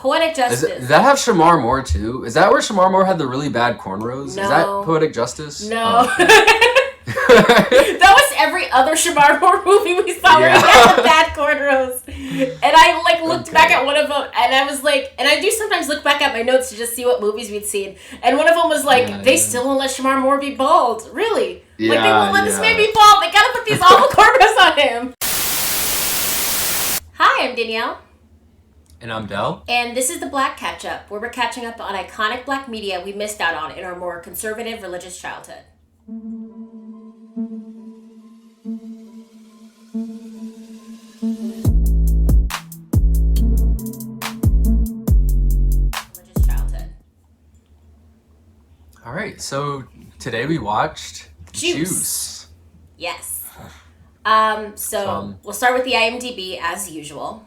Poetic Justice. Does that have Shamar Moore too? Is that where Shamar Moore had the really bad cornrows? No. Is that Poetic Justice? No. That was every other Shamar Moore movie we saw where he had the bad cornrows. And I looked back at one of them and I was like, and I do sometimes look back at my notes to just see what movies we'd seen. And one of them was like, they still won't let Shamar Moore be bald. Really? They won't let this man be bald. They gotta put these awful cornrows on him. Hi, I'm Danielle. And I'm Del. And this is The Black Catch-Up, where we're catching up on iconic black media we missed out on in our more conservative religious childhood. All right, so today we watched Juice. Yes. So we'll start with the IMDB as usual.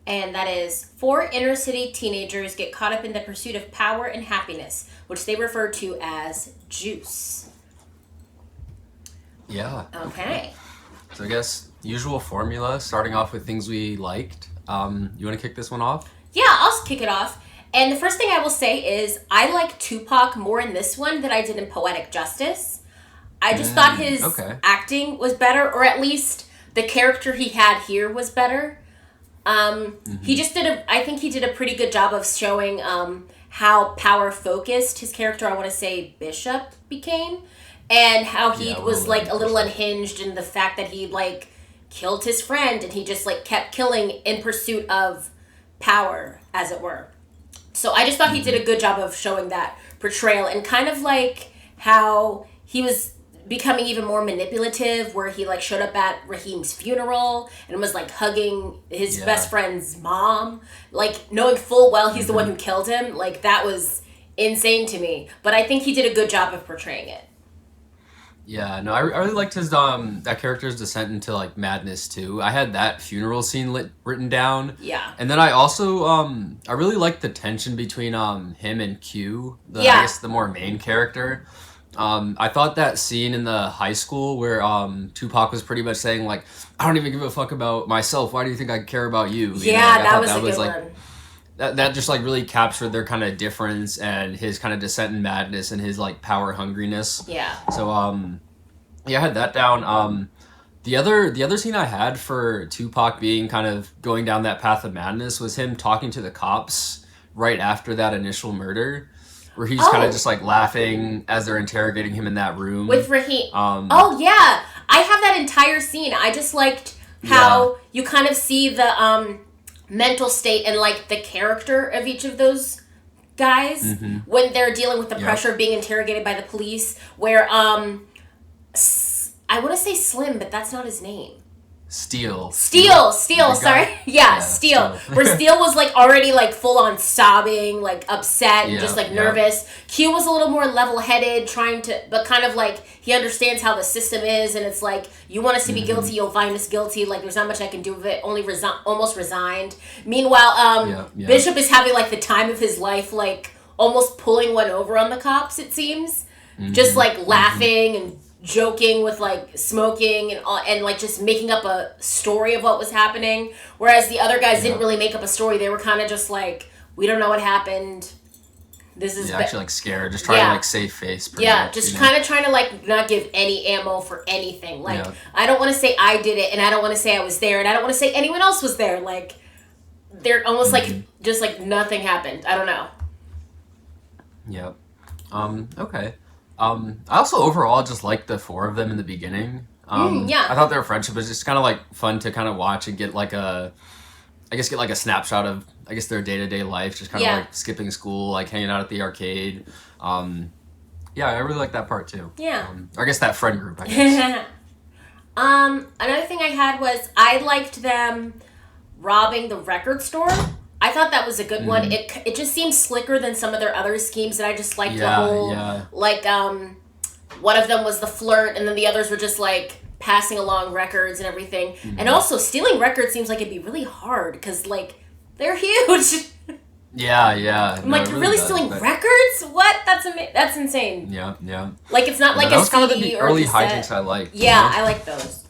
And that is 4 inner city teenagers get caught up in the pursuit of power and happiness, which they refer to as juice. Yeah. Okay. So I guess usual formula, starting off with things we liked. You want to kick this one off? Yeah, I'll kick it off. And the first thing I will say is I like Tupac more in this one than I did in Poetic Justice. I just thought his acting was better, or at least the character he had here was better. He just I think he did a pretty good job of showing how power focused his character, I want to say Bishop, became, and how he was like a little unhinged in the fact that he like killed his friend and he just like kept killing in pursuit of power, as it were. So I just thought he did a good job of showing that portrayal, and kind of like how he was becoming even more manipulative, where he like showed up at Raheem's funeral and was like hugging his best friend's mom, like knowing full well he's the one who killed him. Like that was insane to me, but I think he did a good job of portraying it. Yeah, no, I really liked his that character's descent into like madness too. I had that funeral scene written down. Yeah. And then I also I really liked the tension between him and Q, I guess the more main character. I thought that scene in the high school where Tupac was pretty much saying like, I don't even give a fuck about myself. Why do you think I care about you? That was a good one. That just like really captured their kind of difference and his kind of descent in madness and his like power hungriness. Yeah. So I had that down. The other scene I had for Tupac being kind of going down that path of madness was him talking to the cops right after that initial murder, where he's kind of just like laughing as they're interrogating him in that room with Raheem. I have that entire scene. I just liked how you kind of see the mental state and like the character of each of those guys when they're dealing with the pressure of being interrogated by the police, where I want to say Slim, but that's not his name. Steel, sorry. Yeah, Steel. Where Steel was like already like full on sobbing, like upset and just like nervous. Q was a little more level-headed, but kind of like he understands how the system is, and it's like, you want us to be guilty, you'll find us guilty, like there's not much I can do with it, almost resigned. Meanwhile, Bishop is having like the time of his life, like almost pulling one over on the cops, it seems. Just like laughing and joking with like smoking and like just making up a story of what was happening, whereas the other guys didn't really make up a story. They were kind of just like, we don't know what happened, this is actually like scared, just trying to like save face much, just kind of trying to like not give any ammo for anything. Like I don't want to say I did it, and I don't want to say I was there, and I don't want to say anyone else was there. Like they're almost like just like nothing happened. I don't know. Okay. I also overall just liked the 4 of them in the beginning. I thought their friendship was just kind of like fun to kind of watch and get like a snapshot of their day-to-day life, just kind of like skipping school, like hanging out at the arcade. I really like that part too. I guess that friend group, I guess. Another thing I had was I liked them robbing the record store. I thought that was a good one. It just seemed slicker than some of their other schemes, and I just liked the whole like one of them was the flirt, and then the others were just like passing along records and everything. And also stealing records seems like it'd be really hard because like they're huge. I'm like, you're really stealing records? What? That's insane. Yeah. Like it's not like that a was kind of the CD early or hijinks I liked. I like those.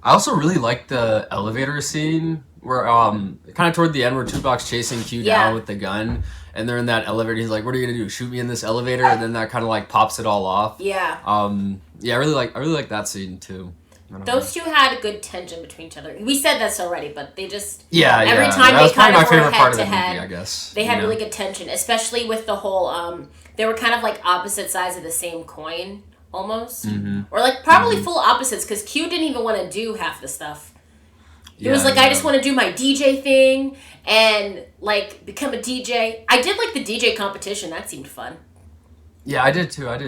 I also really liked the elevator scene where kind of toward the end where Tupac's chasing Q down with the gun, and they're in that elevator. He's like, "What are you gonna do? Shoot me in this elevator?" And then that kind of like pops it all off. Yeah. Yeah, I really like that scene too. Those two had a good tension between each other. We said this already, but they just every time they kind of were head to head, I guess they had really good tension, especially with the whole. They were kind of like opposite sides of the same coin, almost, or like probably full opposites, because Q didn't even want to do half the stuff. He was like, I just want to do my DJ thing and like become a DJ. I did like the DJ competition. That seemed fun. Yeah, I did too. I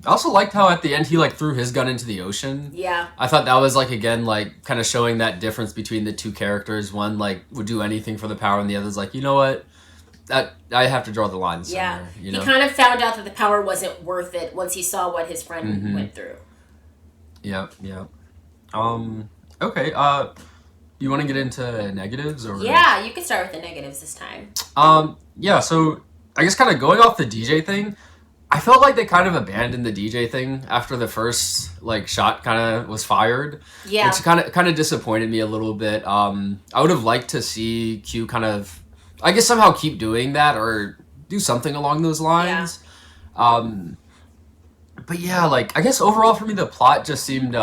also liked how at the end he like threw his gun into the ocean. Yeah. I thought that was like, again, like kind of showing that difference between the two characters. One like would do anything for the power, and the other's like, you know what? That I have to draw the line somewhere. Yeah. He kind of found out that the power wasn't worth it once he saw what his friend went through. Yeah. Okay. You want to get into negatives or? Yeah, you can start with the negatives this time. Yeah. So I guess kind of going off the DJ thing. I felt like they kind of abandoned the DJ thing after the first like shot kind of was fired. Yeah. Which kind of disappointed me a little bit. I would have liked to see Q kind of, I guess, somehow keep doing that or do something along those lines. Yeah. But yeah, like I guess overall for me the plot just seemed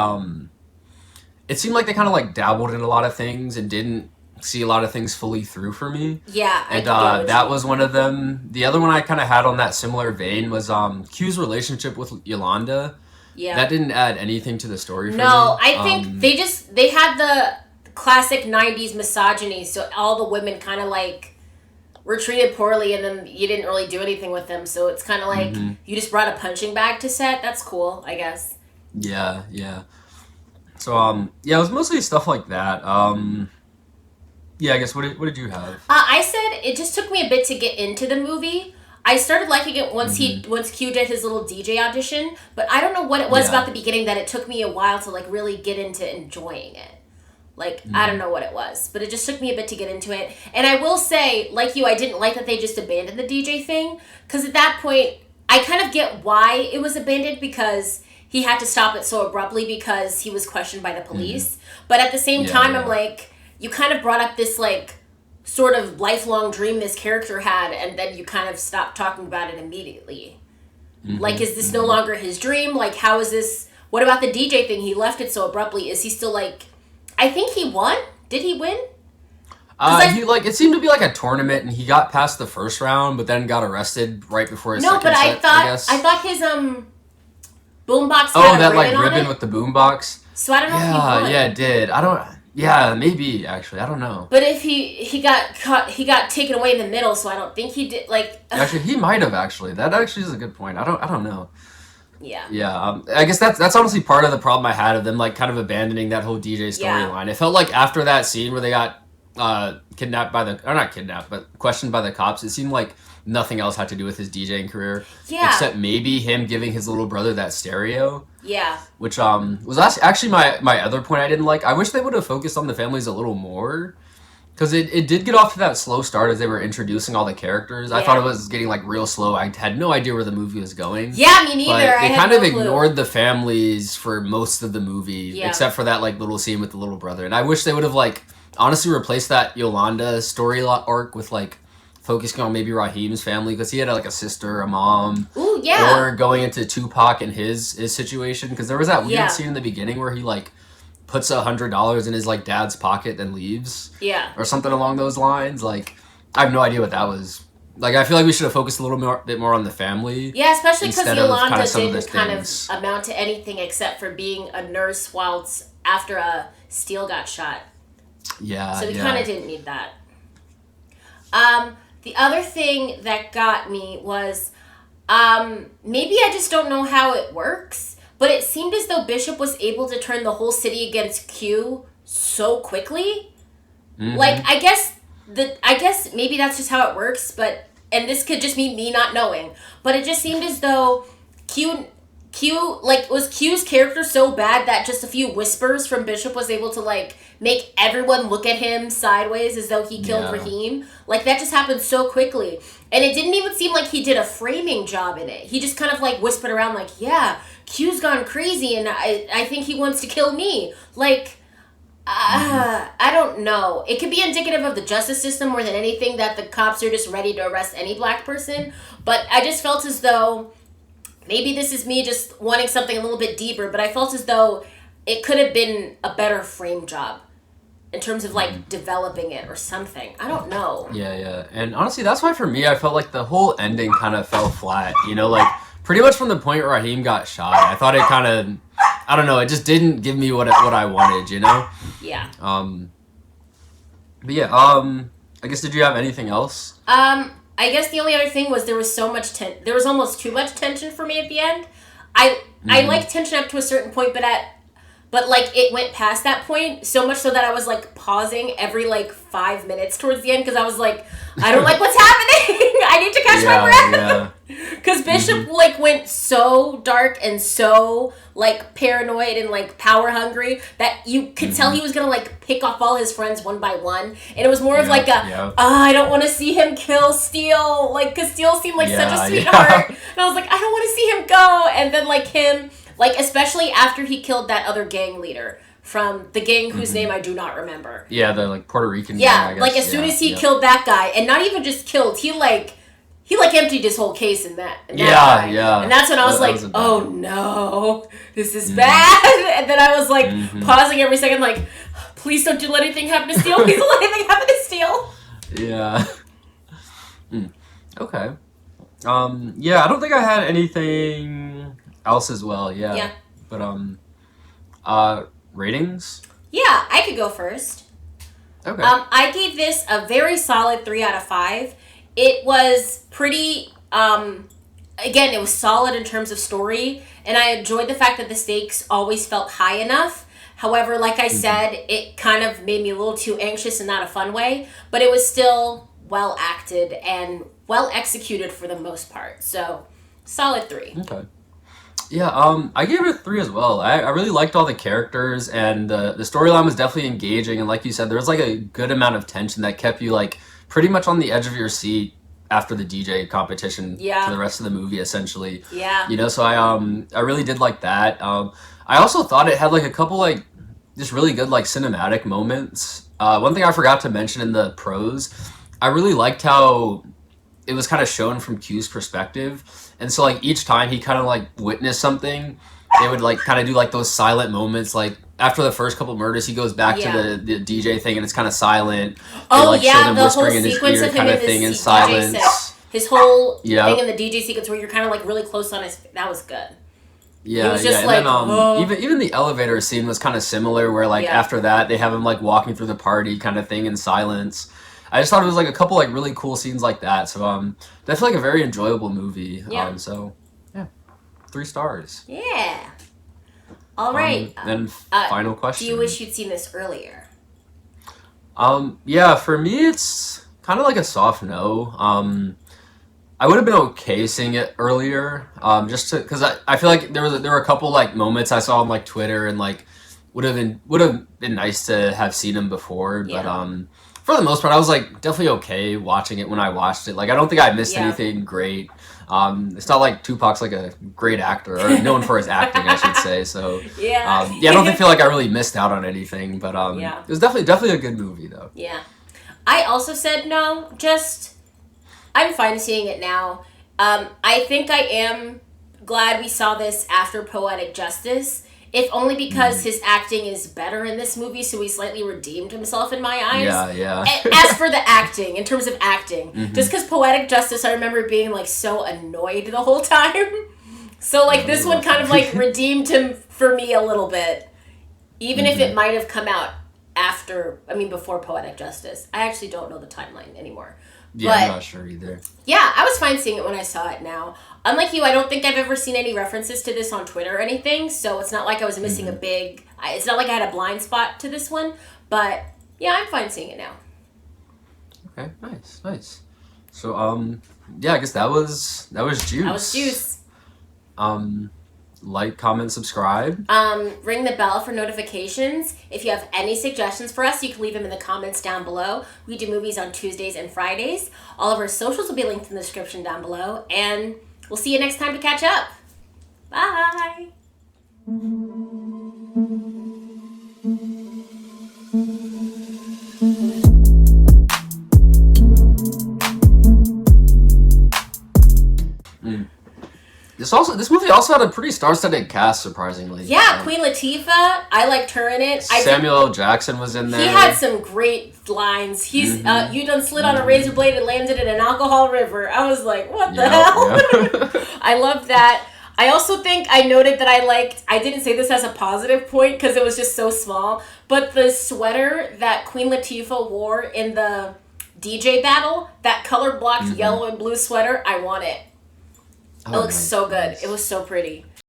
it seemed like they kind of like dabbled in a lot of things and didn't see a lot of things fully through for me. Yeah. And that was one of them. The other one I kind of had on that similar vein was Q's relationship with Yolanda. Yeah. That didn't add anything to the story for me. No, I think they had the classic 90s misogyny, so all the women kind of like were treated poorly and then you didn't really do anything with them, so it's kind of like you just brought a punching bag to set. That's cool, I guess. Yeah. So it was mostly stuff like that. Yeah, I guess, what did you have? I said it just took me a bit to get into the movie. I started liking it once Q did his little DJ audition, but I don't know what it was about the beginning that it took me a while to like really get into enjoying it. Like, I don't know what it was, but it just took me a bit to get into it. And I will say, like you, I didn't like that they just abandoned the DJ thing, because at that point, I kind of get why it was abandoned, because he had to stop it so abruptly because he was questioned by the police. But at the same time, I'm like, you kind of brought up this, like, sort of lifelong dream this character had, and then you kind of stopped talking about it immediately. Like, is this no longer his dream? Like, how is this... What about the DJ thing? He left it so abruptly. Is he still, like... I think he won. Did he win? He like it seemed to be like a tournament, and he got past the first round, but then got arrested right before his second set, I thought his boombox. Oh, that like ribbon with the boombox. So I don't know if he won. Yeah, it did. I don't. Yeah, maybe actually. I don't know. But if he got caught, he got taken away in the middle, so I don't think he did. Like actually, he might have actually. That actually is a good point. I don't know. Yeah. Yeah. I guess that's honestly part of the problem I had of them like kind of abandoning that whole DJ storyline. It felt like after that scene where they got kidnapped by not kidnapped, but questioned by the cops, it seemed like nothing else had to do with his DJing career. Yeah. Except maybe him giving his little brother that stereo. Yeah. Which was actually my other point I didn't like. I wish they would have focused on the families a little more. Because it did get off to that slow start as they were introducing all the characters. I thought it was getting like real slow. I had no idea where the movie was going. Yeah, me neither. But they kind of ignored the families for most of the movie, except for that like little scene with the little brother. And I wish they would have like honestly replaced that Yolanda story arc with like focusing on maybe Raheem's family, because he had like a sister, a mom. Ooh, yeah. Or going into Tupac and his situation, because there was that weird scene in the beginning where he like puts $100 in his like dad's pocket and leaves. Yeah. Or something along those lines. Like, I have no idea what that was. Like, I feel like we should have focused a little bit more on the family. Yeah, especially because Yolanda didn't kind of amount to anything except for being a nurse whilst after Steele got shot. Yeah. So we kind of didn't need that. The other thing that got me was maybe I just don't know how it works. But it seemed as though Bishop was able to turn the whole city against Q so quickly. Like, I guess maybe that's just how it works, and this could just be me not knowing, but it just seemed as though was Q's character so bad that just a few whispers from Bishop was able to, like, make everyone look at him sideways as though he killed Raheem. Like, that just happened so quickly. And it didn't even seem like he did a framing job in it. He just kind of, like, whispered around, like, yeah, Q's gone crazy, and I think he wants to kill me. Like, I don't know. It could be indicative of the justice system more than anything that the cops are just ready to arrest any black person. But I just felt as though, maybe this is me just wanting something a little bit deeper, but I felt as though it could have been a better frame job in terms of like developing it or something. I don't know. Yeah. And honestly, that's why for me, I felt like the whole ending kind of fell flat. You know, like pretty much from the point where Raheem got shot, I thought it kind of, I don't know, it just didn't give me what I wanted, you know? Yeah. But yeah, I guess, did you have anything else? I guess the only other thing was there was so much there was almost too much tension for me at the end. I like tension up to a certain point, but like it went past that point so much so that I was like pausing every like 5 minutes towards the end because I was like, I don't like what's happening. I need to catch my breath. Because Bishop like went so dark and so like paranoid and like power hungry that you could tell he was gonna like pick off all his friends one by one, and it was more of like I don't want to see him kill Steele, like because Steele seemed like such a sweetheart, and I was like, I don't want to see him go, and then like him. Like, especially after he killed that other gang leader from the gang whose name I do not remember. Yeah, the, like, Puerto Rican gang, I guess. Like, as soon as he killed that guy, and not even just killed, he emptied his whole case in that guy. And that's when I was like, oh, no, this is bad. And then I was, like, pausing every second, like, please don't let anything happen to Steele. Please don't let anything happen to Steele. Yeah. Okay. Yeah, I don't think I had anything else as well, yeah. But ratings? Yeah, I could go first. Okay. I gave this a very solid 3 out of 5. It was pretty again, it was solid in terms of story, and I enjoyed the fact that the stakes always felt high enough. However, like I said, it kind of made me a little too anxious in not a fun way, but it was still well acted and well executed for the most part. So, solid 3. Okay. Yeah, I gave it a 3 as well. I really liked all the characters, and the storyline was definitely engaging, and like you said, there was like a good amount of tension that kept you like pretty much on the edge of your seat after the DJ competition to the rest of the movie, essentially. Yeah. You know, so I really did like that. I also thought it had like a couple like just really good like cinematic moments. One thing I forgot to mention in the pros, I really liked how it was kind of shown from Q's perspective. And so, like, each time he kind of, like, witnessed something, they would, like, kind of do, like, those silent moments. Like, after the first couple murders, he goes back to the DJ thing, and it's kind of silent. Oh, like, show them the whole sequence of him in the silence. Set. His whole thing in the DJ sequence where you're kind of, like, really close on his... That was good. Yeah, it was just like, and then, even the elevator scene was kind of similar, where, like, after that, they have him, like, walking through the party kind of thing in silence. I just thought it was like a couple like really cool scenes like that. So definitely like a very enjoyable movie. Yeah. So yeah, 3 stars. Yeah. All right. And final question. Do you wish you'd seen this earlier? Yeah, for me it's kind of like a soft no. I would have been okay seeing it earlier. Just because I feel like there were a couple like moments I saw on like Twitter and like would have been nice to have seen them before, but for the most part, I was like definitely okay watching it when I watched it. Like I don't think I missed anything great. It's not like Tupac's like a great actor or known for his acting, I should say. So I don't feel like I really missed out on anything. But it was definitely a good movie though. Yeah, I also said no. Just I'm fine seeing it now. I think I am glad we saw this after Poetic Justice. If only because his acting is better in this movie, so he slightly redeemed himself in my eyes. Yeah. As for the acting, in terms of acting, just because Poetic Justice, I remember being like so annoyed the whole time. So like this one kind of like redeemed him for me a little bit, even if it might have come out before Poetic Justice. I actually don't know the timeline anymore. Yeah, I'm not sure either. Yeah, I was fine seeing it when I saw it now. Unlike you, I don't think I've ever seen any references to this on Twitter or anything, so it's not like I was missing it's not like I had a blind spot to this one, but yeah, I'm fine seeing it now. Okay, nice. So, I guess that was Juice. Like, comment, subscribe. Ring the bell for notifications. If you have any suggestions for us, you can leave them in the comments down below. We do movies on Tuesdays and Fridays. All of our socials will be linked in the description down below. And we'll see you next time to catch up. Bye! This movie also had a pretty star-studded cast, surprisingly. Yeah, Queen Latifah. I liked her in it. Samuel L. Jackson was in there. He had some great lines. He's you done slid on a razor blade and landed in an alcohol river. I was like, what the hell? Yeah. I love that. I also think I noted that I didn't say this as a positive point because it was just so small, but the sweater that Queen Latifah wore in the DJ battle, that color blocked yellow and blue sweater, I want it. It looks so good. Nice. It was so pretty.